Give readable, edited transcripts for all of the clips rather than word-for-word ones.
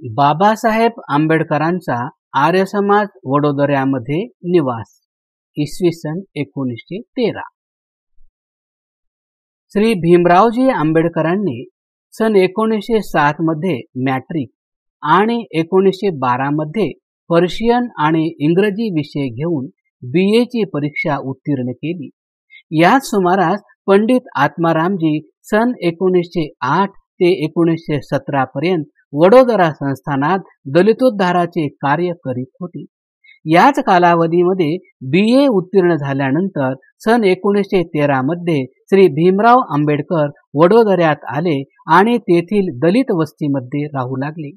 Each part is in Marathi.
बाबासाहेब आंबेडकरांचा आर्य समाज वडोदऱ्यामध्ये निवास इसवी सन 1913. श्री भीमरावजी आंबेडकरांनी सन 1907 मध्ये मॅट्रिक आणि 1912 मध्ये पर्शियन आणि इंग्रजी विषय घेऊन BA ची परीक्षा उत्तीर्ण केली. याच सुमारास पंडित आत्मारामजी सन 1908 ते 1917 पर्यंत वडोदरा संस्थानात दलितोद्धाराचे कार्य करीत होते. याच कालावधीमध्ये BA उत्तीर्ण झाल्यानंतर सन 1913 मध्ये श्री भीमराव आंबेडकर वडोदऱ्यात आले आणि तेथील दलित वस्तीमध्ये राहू लागले.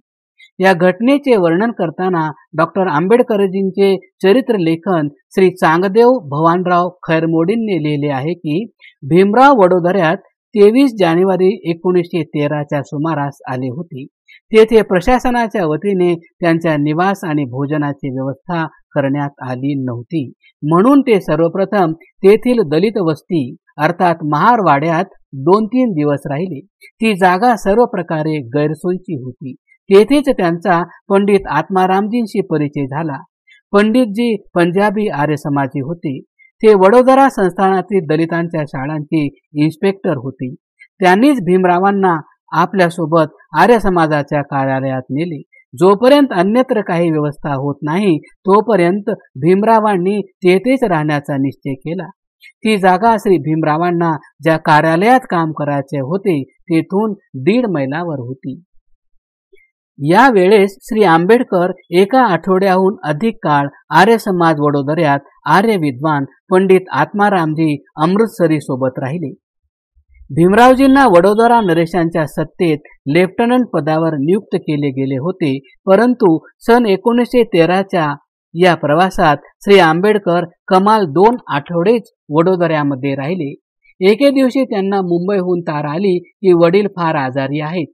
या घटनेचे वर्णन करताना डॉक्टर आंबेडकरजींचे चरित्र लेखन श्री चांगदेव भवानराव खैरमोडींनी लिहिले आहे की भीमराव वडोदऱ्यात 23 जानेवारी 1913च्या सुमारास आले होते. तेथे प्रशासनाच्या वतीने त्यांच्या निवास आणि भोजनाची व्यवस्था करण्यात आली नव्हती, म्हणून ते सर्वप्रथम तेथील दलित वस्ती अर्थात महारवाड्यात 2-3 दिवस राहिले. ती जागा सर्व प्रकारे गैरसोयीची होती. तेथेच त्यांचा पंडित आत्मारामजींशी परिचय झाला. पंडितजी पंजाबी आर्य समाजी होते. ते वडोदरा संस्थानातील दलितांच्या शाळांचे इन्स्पेक्टर होते. त्यांनीच भीमरावांना आपल्यासोबत आर्य समाजाच्या कार्यालयात नेले. जोपर्यंत अन्यत्र काही व्यवस्था होत नाही तोपर्यंत भीमरावांनी तेथेच राहण्याचा निश्चय केला. ती जागा श्री भीमरावांना ज्या कार्यालयात काम करायचे होते तेथून 1.5 मैलावर होती. या वेळेस श्री आंबेडकर एका आठवड्याहून अधिक काळ आर्य समाज वडोदऱ्यात आर्य विद्वान पंडित आत्मारामजी अमृतसरी सोबत राहिले. भीमरावजींना वडोदरा नरेशांच्या सत्तेत लेफ्टनंट पदावर नियुक्त केले गेले होते, परंतु सन 1913च्या या प्रवासात श्री आंबेडकर कमाल 2 आठवडेच वडोदऱ्यामध्ये राहिले. एके दिवशी त्यांना मुंबईहून तार आली की वडील फार आजारी आहेत.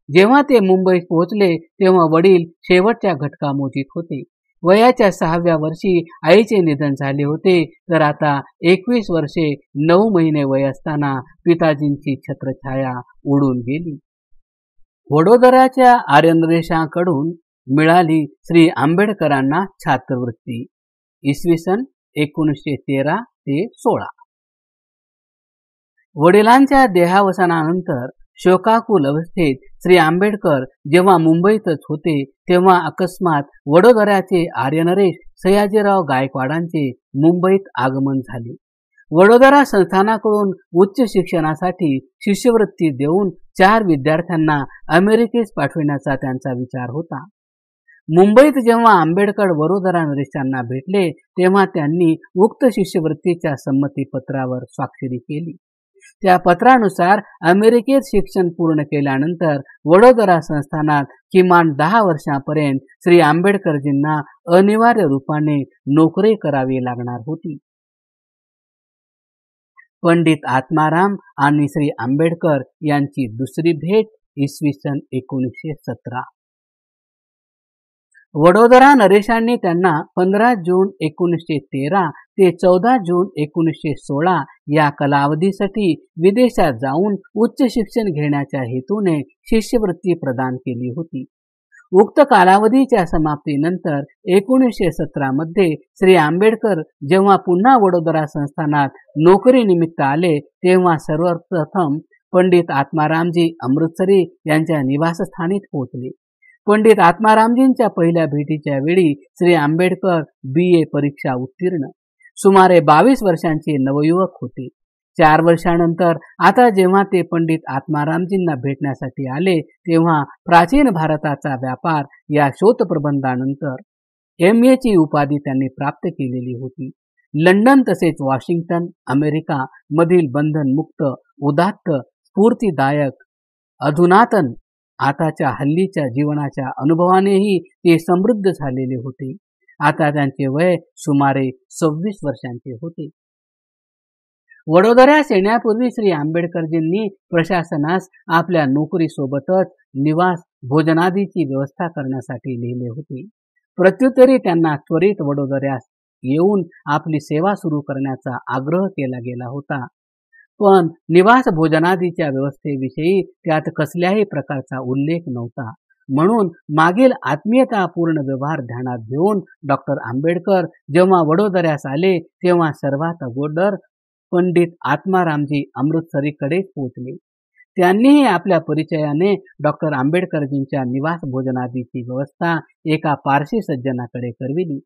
जेव्हा ते मुंबईत पोहोचले तेव्हा वडील शेवटच्या घटकामोजीत होते. वयाच्या 6व्या वर्षी आईचे निधन झाले होते, तर आता 21 वर्षे 9 महिने वय असताना पिताजींची छत्रछाया उडून गेली. वडोदराच्या आर्यनरेशांकडून मिळाली श्री आंबेडकरांना छात्रवृत्ती इसवी सन 1913 ते 16. वडिलांच्या देहावसानानंतर शोकाकुल अवस्थेत श्री आंबेडकर जेव्हा मुंबईतच होते तेव्हा अकस्मात वडोदऱ्याचे आर्यनरेश सयाजीराव गायकवाडांचे मुंबईत आगमन झाले. वडोदरा संस्थानाकडून उच्च शिक्षणासाठी शिष्यवृत्ती देऊन 4 विद्यार्थ्यांना अमेरिकेस पाठविण्याचा त्यांचा विचार होता. मुंबईत जेव्हा आंबेडकर वडोदरा नरेशांना भेटले तेव्हा त्यांनी उक्त शिष्यवृत्तीच्या संमतीपत्रावर स्वाक्षरी केली. त्या पत्रानुसार अमेरिकेत शिक्षण पूर्ण केल्यानंतर वडोदरा संस्थानात किमान 10 वर्षांपर्यंत श्री आंबेडकरजींना अनिवार्य रूपाने नोकरी करावी लागणार होती. पंडित आत्माराम आणि श्री आंबेडकर यांची दुसरी भेट इसवी सन 1917. वडोदरा नरेशांनी त्यांना 15 जून 1913 ते 14 जून 1916 या कालावधीसाठी विदेशात जाऊन उच्च शिक्षण घेण्याच्या हेतूने शिष्यवृत्ती प्रदान केली होती. उक्त कालावधीच्या समाप्तीनंतर 1917 मध्ये श्री आंबेडकर जेव्हा पुन्हा वडोदरा संस्थानात नोकरीनिमित्त आले तेव्हा सर्वप्रथम पंडित आत्मारामजी अमृतसरी यांच्या निवासस्थानीच पोहोचले. पंडित आत्मारामजींच्या पहिल्या भेटीच्या वेळी श्री आंबेडकर BA परीक्षा उत्तीर्ण, सुमारे 22 वर्षांचे नवयुवक होते. 4 वर्षानंतर आता जेव्हा ते पंडित आत्मारामजींना भेटण्यासाठी आले तेव्हा प्राचीन भारताचा व्यापार या शोधप्रबंधानंतर MA ची उपाधी त्यांनी प्राप्त केलेली होती. लंडन तसेच वॉशिंग्टन अमेरिका मधील बंधनमुक्त, उदात्त, स्फूर्तिदायक, अधुनातन आताच्या हल्लीच्या जीवनाच्या अनुभवानेही ते समृद्ध झालेले होते. आता त्यांचे वय सुमारे 26 वर्षांचे होते. वडोदऱ्यास येण्यापूर्वी श्री आंबेडकरजींनी प्रशासनास आपल्या नोकरीसोबतच निवास भोजनादीची व्यवस्था करण्यासाठी लिहिले होते. प्रत्युत्तरी त्यांना त्वरित वडोदऱ्यास येऊन आपली सेवा सुरू करण्याचा आग्रह केला गेला होता. पण निवास भोजनादीच्या व्यवस्थेविषयी त्यात कसल्याही प्रकारचा उल्लेख नव्हता. म्हणून मागील आत्मीयतापूर्ण व्यवहार ध्यानात घेऊन डॉक्टर आंबेडकर जेव्हा वडोदऱ्यास आले तेव्हा सर्वात अगोदर पंडित आत्मारामजी अमृतसरीकडेच पोहोचले. त्यांनीही आपल्या परिचयाने डॉक्टर आंबेडकरजींच्या निवास भोजनादीची व्यवस्था एका पारशी सज्जनाकडे करविली.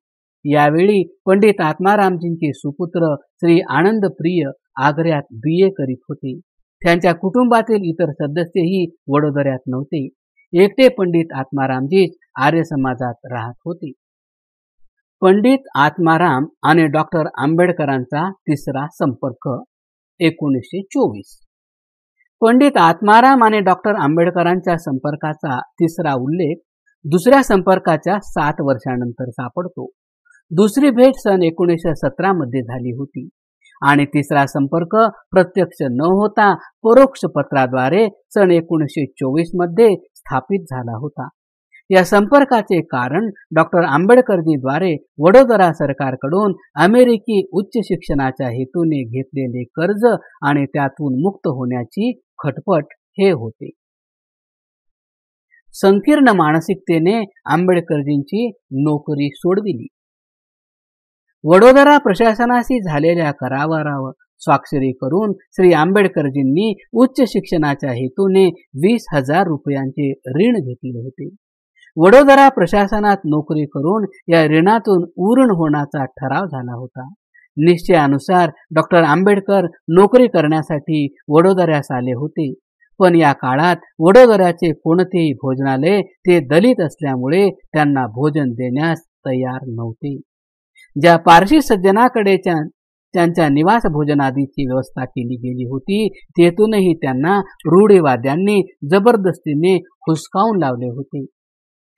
यावेळी पंडित आत्मारामजींचे सुपुत्र श्री आनंदप्रिय आग्र्यात BA करीत होते. त्यांच्या कुटुंबातील इतर सदस्यही वडोदऱ्यात नव्हते. एकटे पंडित आत्मारामजीच आर्य समाजात राहत होते. पंडित आत्माराम आणि डॉक्टर आंबेडकरांचा तिसरा संपर्क 1924. पंडित आत्माराम आणि डॉक्टर आंबेडकरांच्या संपर्काचा तिसरा उल्लेख दुसऱ्या संपर्काच्या 7 वर्षांनंतर सापडतो. दुसरी भेट सन 1917 मध्ये झाली होती आणि तिसरा संपर्क प्रत्यक्ष न होता परोक्ष पत्राद्वारे सन 1924 मध्ये स्थापित झाला होता. या संपर्काचे कारण डॉक्टर आंबेडकरजीद्वारे वडोदरा सरकारकडून अमेरिकी उच्च शिक्षणाच्या हेतूने घेतलेले कर्ज आणि त्यातून मुक्त होण्याची खटपट हे होते. संकीर्ण मानसिकतेने आंबेडकरजींची नोकरी सोडविली. वडोदरा प्रशासनाशी झालेल्या करारावर स्वाक्षरी करून श्री आंबेडकरजींनी उच्च शिक्षणाच्या हेतूने 20,000 रुपयांचे ऋण घेतले होते. वडोदरा प्रशासनात नोकरी करून या ऋणातून उरण होण्याचा ठराव झाला होता. निश्चयानुसार डॉक्टर आंबेडकर नोकरी करण्यासाठी वडोदऱ्यास आले होते. पण या काळात वडोदऱ्याचे कोणतेही भोजनालय ते दलित असल्यामुळे त्यांना भोजन देण्यास तयार नव्हते. ज्या पारशी सज्जनाकडे त्यांच्या निवास भोजनादीची व्यवस्था केली गेली होती तेथूनही त्यांना रूढीवाद्यांनी जबरदस्तीने हुसकावून लावले होते.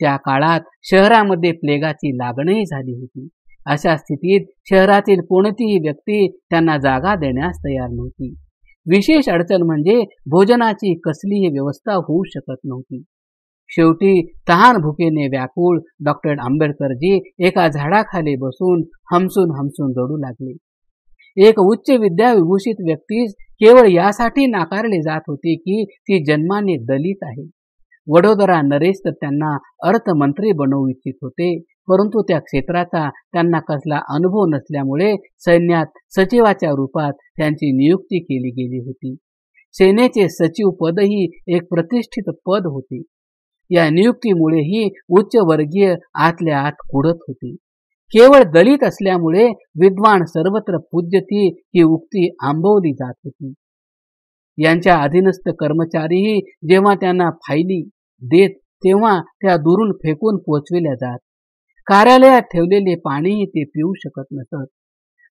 त्या काळात शहरामध्ये प्लेगाची लागणही झाली होती. अशा स्थितीत शहरातील कोणतीही व्यक्ती त्यांना जागा देण्यास तयार नव्हती. विशेष अडचण म्हणजे भोजनाची कसलीही व्यवस्था होऊ शकत नव्हती. शेवटी तहान भुकेने व्याकुळ डॉक्टर आंबेडकरजी एका झाडाखाली बसून हमसून हमसून रडू लागले. एक उच्च विद्याविभूषित व्यक्तीस केवळ यासाठी नाकारले जात होते की ती जन्माने दलित आहे. वडोदरा नरेश तर त्यांना अर्थमंत्री बनवू इच्छित होते, परंतु त्या क्षेत्राचा त्यांना कसला अनुभव नसल्यामुळे सैन्यात सचिवाच्या रूपात त्यांची नियुक्ती केली गेली होती. सेनेचे सचिव पदही एक प्रतिष्ठित पद होते. या नियुक्तीमुळेही उच्च वर्गीय आतल्या आत कुडत होते. केवळ दलित असल्यामुळे विद्वान सर्वत्र पूज्यती ही उक्ती आंबवली जात होती. यांच्या अधीनस्थ कर्मचारीही जेव्हा त्यांना फायली देत तेव्हा त्या दुरून फेकून पोचविल्या जात. कार्यालयात ठेवलेले पाणीही ते पिऊ शकत नसत.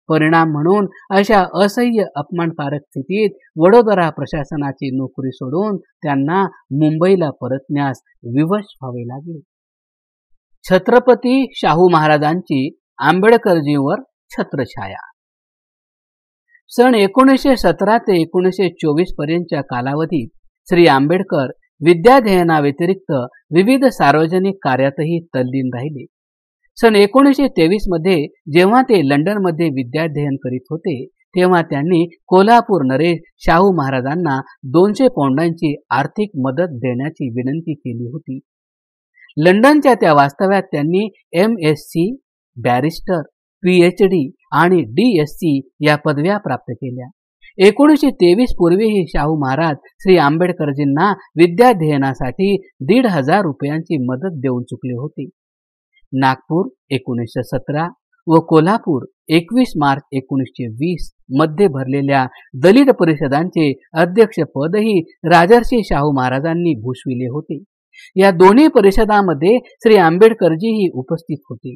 परिणाम म्हणून अशा असह्य अपमानकारक स्थितीत वडोदरा प्रशासनाची नोकरी सोडून त्यांना मुंबईला परतण्यास विवश व्हावे लागले. छत्रपती शाहू महाराजांची आंबेडकरजींवर छत्रछाया. सन 1917 ते 1924 पर्यंतच्या कालावधीत श्री आंबेडकर विद्याध्ययनाव्यतिरिक्त विविध सार्वजनिक कार्यातही तल्लीन राहिले. सन 1923 मध्ये जेव्हा ते लंडनमध्ये विद्याध्ययन करीत होते तेव्हा त्यांनी कोल्हापूर नरेश शाहू महाराजांना 200 पौंडांची आर्थिक मदत देण्याची विनंती केली होती. लंडनच्या त्या वास्तव्यात त्यांनी MSc, बॅरिस्टर, PhD आणि DSc या पदव्या प्राप्त केल्या. 1923 पूर्वीही शाहू महाराज श्री आंबेडकरजींना विद्याध्ययनासाठी 1,500 रुपयांची मदत देऊन चुकले होते. नागपूर 1917 व कोल्हापूर 21 मार्च 1920 मध्ये भरलेल्या दलित परिषदांचे अध्यक्षपदही राजर्षी शाहू महाराजांनी भूषविले होते. या दोन्ही परिषदांमध्ये श्री आंबेडकरजीही उपस्थित होते.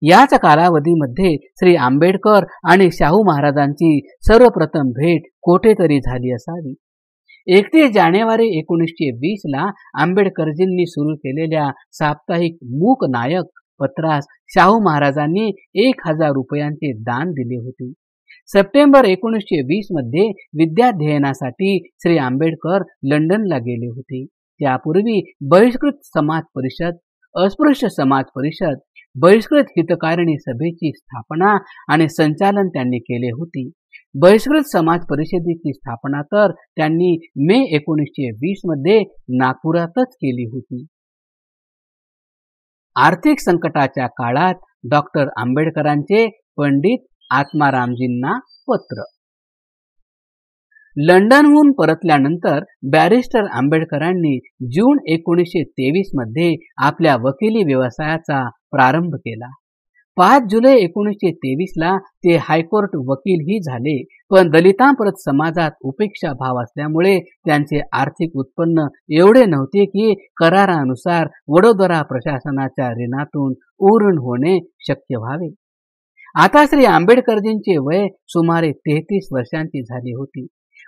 याच कालावधीमध्ये श्री आंबेडकर आणि शाहू महाराजांची सर्वप्रथम भेट कोठेतरी झाली असावी. 31 जानेवारी 1920 ला आंबेडकरजींनी सुरू केलेल्या साप्ताहिक मूक नायक पत्रास शाहू महाराजांनी 1,000 रुपयांचे दान दिले होते. सप्टेंबर 1920 मध्ये विद्याध्ययनासाठी श्री आंबेडकर लंडनला गेले होते. त्यापूर्वी बहिष्कृत समाज परिषद, अस्पृश्य समाज परिषद, बहिष्कृत हितकारिणी सभेची स्थापना आणि संचालन त्यांनी केले होते. बहिष्कृत समाज परिषदेची स्थापना तर त्यांनी मे 1920 मध्ये नागपुरातच केली होती. आर्थिक संकटाच्या काळात डॉक्टर आंबेडकरांचे पंडित आत्मारामजींना पत्र. लंडनहून परतल्यानंतर बॅरिस्टर आंबेडकरांनी जून 1923 मध्ये आपल्या वकिली व्यवसायाचा प्रारंभ केला. 5 जुलै 1923ला ते हायकोर्ट वकीलही झाले, पण दलितांप्रत समाजात उपेक्षा भाव असल्यामुळे त्यांचे आर्थिक उत्पन्न एवढे नव्हते की करारानुसार वडोदरा प्रशासनाच्या ऋणातून उरण होणे शक्य व्हावे. आता श्री आंबेडकरजींचे वय सुमारे 33 वर्षांची झाली होती.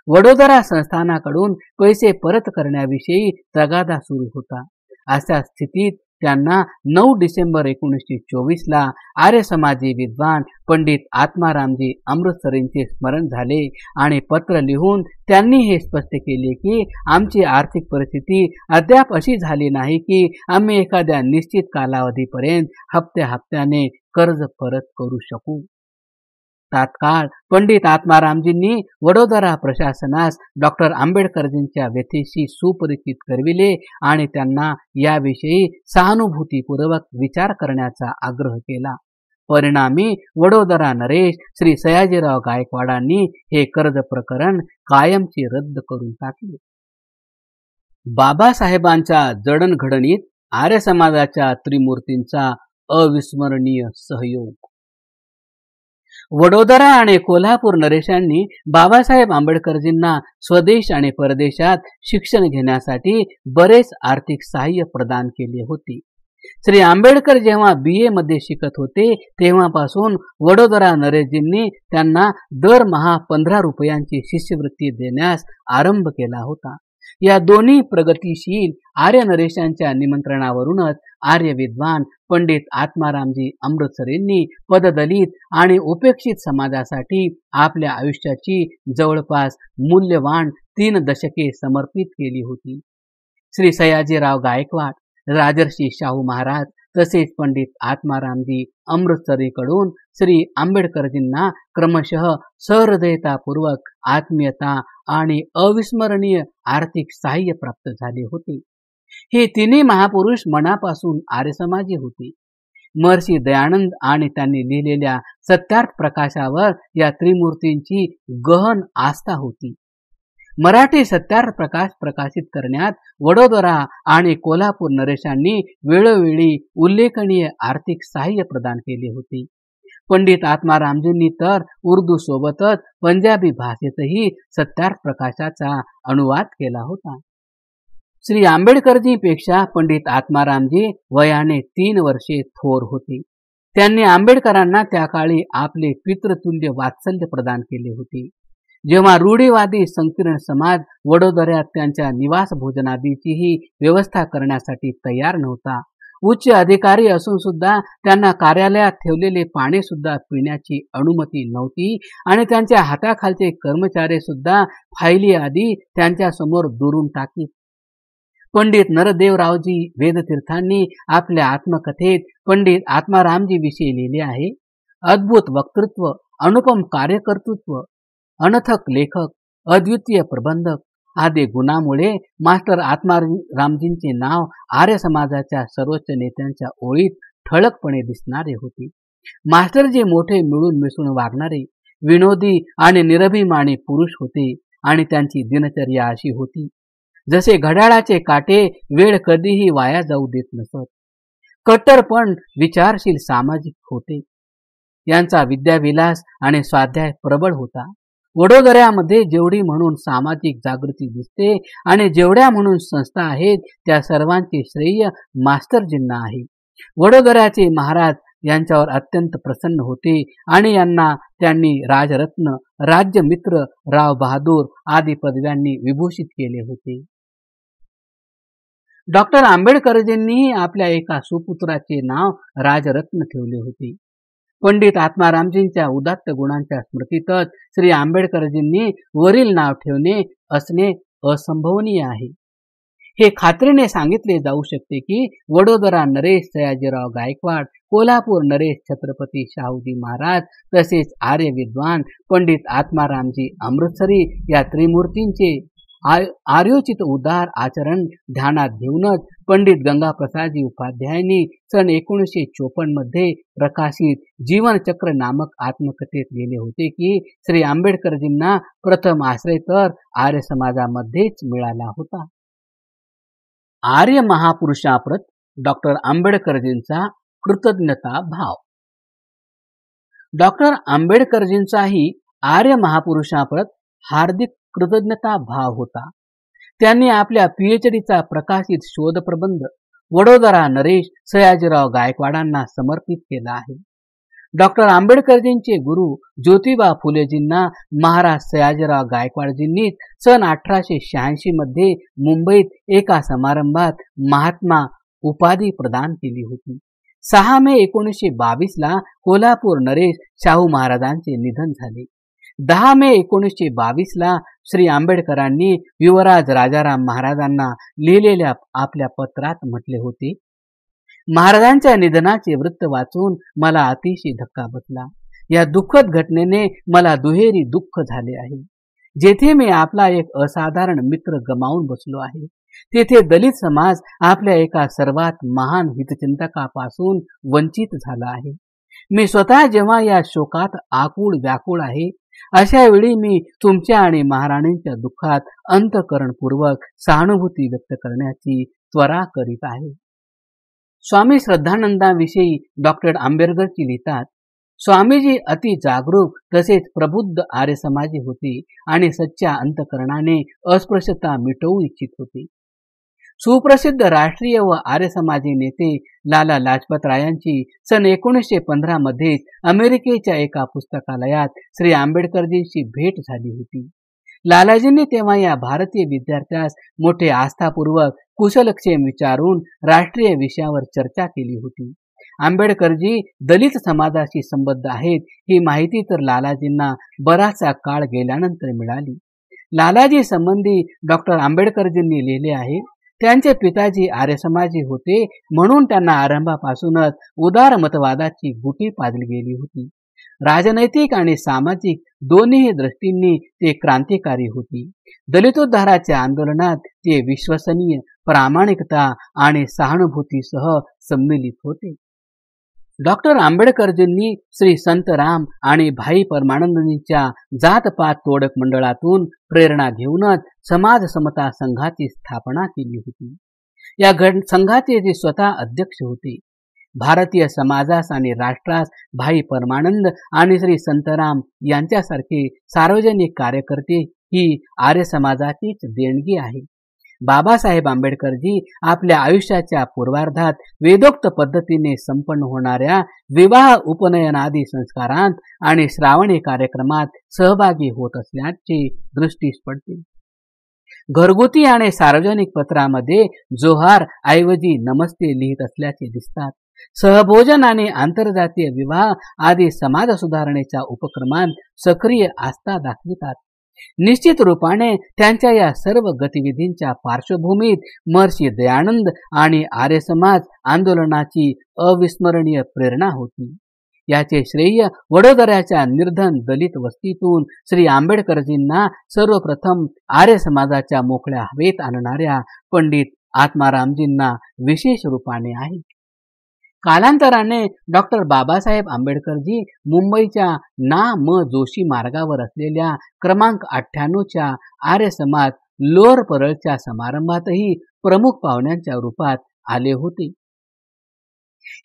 वडोदरा संस्थानाकडून पैसे परत करण्याविषयी तगादा सुरू होता. अशा स्थितीत त्यांना 9 डिसेंबर 1924ला आर्य समाजी विद्वान पंडित आत्मारामजी अमृतसरींचे स्मरण झाले आणि पत्र लिहून त्यांनी हे स्पष्ट केले की आमची आर्थिक परिस्थिती अद्याप अशी झाली नाही की आम्ही एखाद्या निश्चित कालावधीपर्यंत हप्त्याने कर्ज परत करू शकू. तात्काळ पंडित आत्मारामजींनी वडोदरा प्रशासनास डॉक्टर आंबेडकरजींच्या व्यथेशी सुपरिचित करविले आणि त्यांना याविषयी सहानुभूतीपूर्वक विचार करण्याचा आग्रह केला. परिणामी वडोदरा नरेश श्री सयाजीराव गायकवाडांनी हे कर्ज प्रकरण कायमचे रद्द करून टाकले. बाबासाहेबांच्या जडणघडणीत आर्य समाजाच्या त्रिमूर्तींचा अविस्मरणीय सहयोग. वडोदरा आणि कोल्हापूर नरेशांनी बाबासाहेब आंबेडकरजींना स्वदेश आणि परदेशात शिक्षण घेण्यासाठी बरेच आर्थिक सहाय्य प्रदान केले होते. श्री आंबेडकर जेव्हा BA मध्ये शिकत होते तेव्हापासून वडोदरा नरेशजींनी त्यांना दरमहा 15 रुपयांची शिष्यवृत्ती देण्यास आरंभ केला होता. या दोन्ही प्रगतिशील आर्य नरेशांच्या निमंत्रणावरूनच आर्य विद्वान पंडित आत्मारामजी अमृतसरींनी पददलित आणि उपेक्षित समाजासाठी आपल्या आयुष्याची जवळपास मूल्यवान 3 दशके समर्पित केली होती. श्री सयाजीराव गायकवाड, राजर्षी शाहू महाराज तसेच पंडित आत्मारामजी अमृतसरीकडून श्री आंबेडकरजींना क्रमशः सहृदयतापूर्वक आत्मीयता आणि अविस्मरणीय आर्थिक सहाय्य प्राप्त झाले होते. हे तिन्ही महापुरुष मनापासून आर्यसमाजी होते. महर्षी दयानंद आणि त्यांनी लिहिलेल्या सत्यार्थ प्रकाशावर या त्रिमूर्तींची गहन आस्था होती. मराठी सत्यार्थ प्रकाश प्रकाशित करण्यात वडोदरा आणि कोल्हापूर नरेशांनी वेळोवेळी उल्लेखनीय आर्थिक सहाय्य प्रदान केले होते. पंडित आत्मारामजींनी तर उर्दू सोबतच पंजाबी भाषेतही सत्यार्थ प्रकाशाचा अनुवाद केला होता. श्री आंबेडकरजींपेक्षा पंडित आत्मारामजी वयाने 3 वर्षे थोर होते. त्यांनी आंबेडकरांना त्या काळी आपले पितृतुल्य वात्सल्य प्रदान केले होते. जेव्हा रूढीवादी संकीर्ण समाज वडोदऱ्यात त्यांच्या निवास भोजनादीचीही व्यवस्था करण्यासाठी तयार नव्हता, उच्च अधिकारी असून सुद्धा त्यांना कार्यालयात ठेवलेले पाणी सुद्धा पिण्याची अनुमती नव्हती आणि त्यांच्या हाताखालचे कर्मचारी सुद्धा फायली आधी त्यांच्या समोर दुरून टाकीत. पंडित नरदेवरावजी वेदतीर्थांनी आपल्या आत्मकथेत पंडित आत्मारामजी विषयी लिहिले आहे. अद्भुत वक्तृत्व, अनुपम कार्यकर्तृत्व, अनथक लेखक, अद्वितीय प्रबंधक आदी गुणामुळे मास्टर आत्मारामजींचे नाव आर्य समाजाच्या सर्वोच्च नेत्यांच्या ओळीत ठळकपणे दिसणारे होते. मास्टरजी मोठे मिळून मिसळून वागणारे, विनोदी आणि निरभिमानी पुरुष होते आणि त्यांची दिनचर्या अशी होती जसे घड्याळाचे काटे वेळ कधीही वाया जाऊ देत नसत. कट्टरपण विचारशील सामाजिक होते. यांचा विद्याविलास आणि स्वाध्याय प्रबळ होता. वडोदऱ्यामध्ये जेवढी म्हणून सामाजिक जागृती दिसते आणि जेवढ्या म्हणून संस्था आहेत त्या सर्वांचे श्रेय मास्टरजींना आहे. वडोदऱ्याचे महाराज यांच्यावर अत्यंत प्रसन्न होते आणि यांना त्यांनी राजरत्न, राज्यमित्र, राव बहादूर आदी पदव्यांनी विभूषित केले होते. डॉक्टर आंबेडकरजींनी आपल्या एका सुपुत्राचे नाव राजरत्न ठेवले होते. पंडित आत्मारामजींच्या उदात्त गुणांच्या स्मृतीतच श्री आंबेडकरजींनी वरील नाव ठेवणे असणे असंभवनीय आहे. हे खात्रीने सांगितले जाऊ शकते की वडोदरा नरेश सयाजीराव गायकवाड, कोल्हापूर नरेश छत्रपती शाहूजी महाराज तसेच आर्य विद्वान पंडित आत्मारामजी अमृतसरी या त्रिमूर्तींचे आर्योचित उदार आचरण ध्यानात घेऊनच पंडित गंगाप्रसादजी उपाध्यायांनी सन 1954 मध्ये प्रकाशित जीवनचक्र नामक आत्मकथेत लिहिले होते की श्री आंबेडकरजींना प्रथम आश्रय तर आर्य समाजामध्येच मिळाला होता. आर्य महापुरुषाप्रत डॉक्टर आंबेडकरजींचा कृतज्ञता भाव. डॉक्टर आंबेडकरजींचाही आर्य महापुरुषाप्रत हार्दिक कृतज्ञता भाव होता. त्यांनी आपल्या PhDचा प्रकाशित शोधप्रबंध वडोदरा नरेश सयाजीराव गायकवाडांना समर्पित केला आहे. डॉक्टर आंबेडकरजींचे गुरु ज्योतिबा फुलेजींना महाराज सयाजीराव गायकवाडजींनीच सन 1886 मध्ये मुंबईत एका समारंभात महात्मा उपाधी प्रदान केली होती. 6 मे 1922 कोल्हापूर नरेश शाहू महाराजांचे निधन झाले. 10 मे 1922 श्री आंबेडकरांनी युवराज राजाराम महाराजांना लिहिलेल्या आपल्या पत्रात म्हटले होते, महाराजांच्या निधनाचे वृत्त वाचून मला अतिशय धक्का बसला. या दुःखद घटनेने मला दुहेरी दुःख झाले आहे. जेथे मी आपला एक असाधारण मित्र गमावून बसलो आहे, तेथे दलित समाज आपल्या एका सर्वात महान हितचिंतकापासून वंचित झाला आहे. मी स्वतः जेव्हा या शोकात आकुळ व्याकुळ आहे, अशा वेळी मी तुमच्या आणि महाराणींच्या दुःखात अंतःकरणपूर्वक सहानुभूती व्यक्त करण्याची त्वरा करीत आहे. स्वामी श्रद्धानंदाविषयी डॉक्टर आंबेडकरजी लिहितात, स्वामीजी अति जागरूक तसेच प्रबुद्ध आर्य समाजी होते आणि सच्च्या अंतःकरणाने अस्पृश्यता मिटवू इच्छित होते. सुप्रसिद्ध राष्ट्रीय व आर्य समाजी नेते लाला लाजपत रायांची सन 1915 मध्ये अमेरिकेच्या एका पुस्तकालयात श्री आंबेडकरजींशी भेट झाली होती. लालाजींनी तेव्हा या भारतीय विद्यार्थ्यास मोठे आस्थापूर्वक कुशलक्षेम विचारून राष्ट्रीय विषयावर चर्चा केली होती. आंबेडकरजी दलित समाजाशी संबद्ध आहेत ही माहिती तर लालाजींना बराचसा काळ गेल्यानंतर मिळाली. लालाजी संबंधी डॉक्टर आंबेडकरजींनी लिहिले आहे, त्यांचे पिताजी आर्य समाजी होते म्हणून त्यांना आरंभापासूनच उदार मतवादाची गुटी पाजली गेली होती. राजनैतिक आणि सामाजिक दोन्ही दृष्टींनी ते क्रांतिकारी होती. दलितोद्धाराच्या आंदोलनात ते विश्वसनीय, प्रामाणिकता आणि सहानुभूतीसह सम्मिलित होते. डॉक्टर आंबेडकरजींनी श्री संतराम आणि भाई परमानंदजींच्या जातपात तोडक मंडळातून प्रेरणा घेऊनच समाज समता संघाची स्थापना केली होती. या संघाचे ते स्वतः अध्यक्ष होते. भारतीय समाजास आणि राष्ट्रास भाई परमानंद आणि श्री संतराम यांच्यासारखे सार्वजनिक कार्यकर्ते ही आर्य समाजाचीच देणगी आहे. बाबासाहेब आंबेडकरजी आपल्या आयुष्याच्या पूर्वार्धात वेदोक्त पद्धतीने संपन्न होणाऱ्या विवाह उपनयनादी संस्कारांत आणि श्रावणी कार्यक्रमात सहभागी होत असल्याचे दृष्टीस पडते. घरगुती आणि सार्वजनिक पत्रामध्ये जोहार ऐवजी नमस्ते लिहित असल्याचे दिसतात. सहभोजन आणि आंतरजातीय विवाह आदी समाज सुधारणेच्या उपक्रमांत सक्रिय आस्था दाखवितात. निश्चित रूपाने त्यांच्या या सर्व गतिविधींच्या पार्श्वभूमीत महर्षी दयानंद आणि आर्य समाज आंदोलनाची अविस्मरणीय प्रेरणा होती. याचे श्रेय वडोदऱ्याच्या निर्धन दलित वस्तीतून श्री आंबेडकरजींना सर्वप्रथम आर्य समाजाच्या मोकळ्या हवेत आणणाऱ्या पंडित आत्मारामजींना विशेष रूपाने आहे. कालांतराने डॉक्टर बाबासाहेब आंबेडकरजी मुंबईच्या ना. म. जोशी मार्गावर असलेल्या क्रमांक 98च्या आर्य समाज लोअर परळच्या समारंभातही प्रमुख पाहुण्यांच्या रूपात आले होते.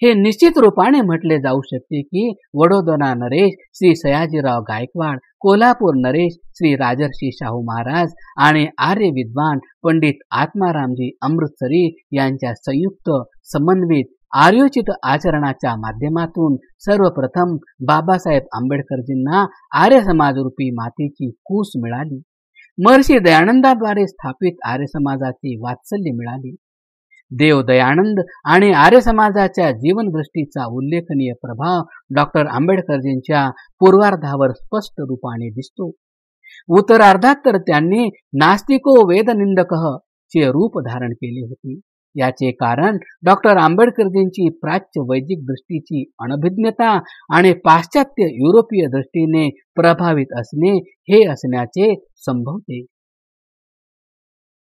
हे निश्चित रूपाने म्हटले जाऊ शकते की वडोदरा नरेश श्री सयाजीराव गायकवाड, कोल्हापूर नरेश श्री राजर्षी शाहू महाराज आणि आर्य विद्वान पंडित आत्मारामजी अमृतसरी यांच्या संयुक्त समन्वित आर्योचित आचरणाच्या माध्यमातून सर्वप्रथम बाबासाहेब आंबेडकरजींना आर्य समाजरूपी मातेची कूस मिळाली. महर्षी दयानंदाद्वारे स्थापित आर्य समाजाचे वात्सल्य मिळाले. देव दयानंद आणि आर्य समाजाच्या जीवनदृष्टीचा उल्लेखनीय प्रभाव डॉक्टर आंबेडकरजींच्या पूर्वार्धावर स्पष्ट रूपाने दिसतो. उत्तरार्धात तर त्यांनी नास्तिको वेदनिंदकः चे रूप धारण केले होते. याचे कारण डॉक्टर आंबेडकरजींची प्राच्य वैदिक दृष्टीची अनभिज्ञता आणि पाश्चात्य युरोपीय दृष्टीने प्रभावित असणे हे असण्याचे संभवते.